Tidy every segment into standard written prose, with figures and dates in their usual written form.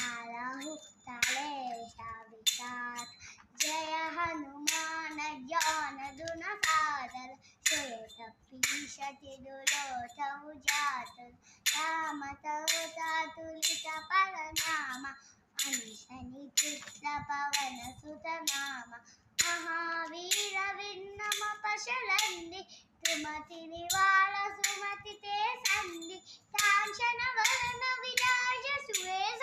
आलहु विचार जय हनुमान ज्ञान गुण सागर श्वेत पीशति दुलोथ उजातल राम तोतातुलित परनाम अनिशनि पुत्र पवन सुत नाम महावीर विन्नम पशलन्नि तुमति निवार सुमति ते संधि कांचन वरण विराज सुवेश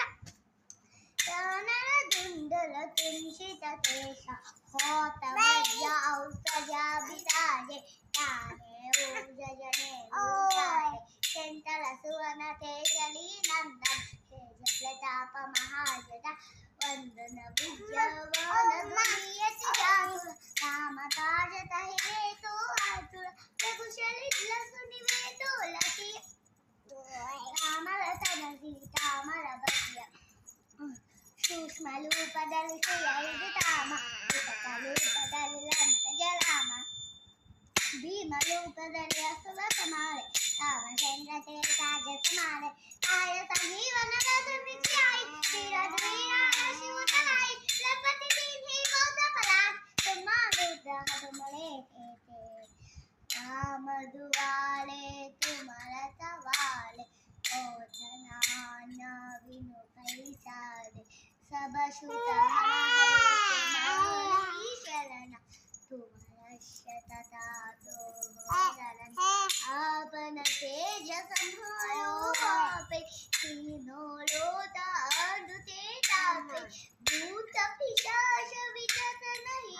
कानन दुंडल तुंशित केश होत वज्र औषजा विराजे ताने ऊर्जने ऊर्जारे चंचल सुवन तेजली नंदन तेज प्रताप महाजटा वंदन विद्यावान गुणियति जातुर राम काज तहि तो आतुर कुशली लसुनि वेतो लकी राम रतन सीता मर बसिया सूक्ष्मरूपदलितयैर्विताम विकटरूपदलिलन्तजलाम भीमरूपदलि असुरसमारे रामचन्द्रतेजाजसमारे आय सजीवन रघुविजयाय चिरधीराय शिवतराय लपति दीन्हि बहुत पराग तुम्हारुद्र तुमरे केते राम दुआरे तुमर सवाले ओतना न विनु पैसारे सब सुत तुम्हारी शरण तुम्हारस्य तथा तो शरण आपन तेज संहारो आपे तीनों लोक दुते तापे भूत पिशाच विचत नहीं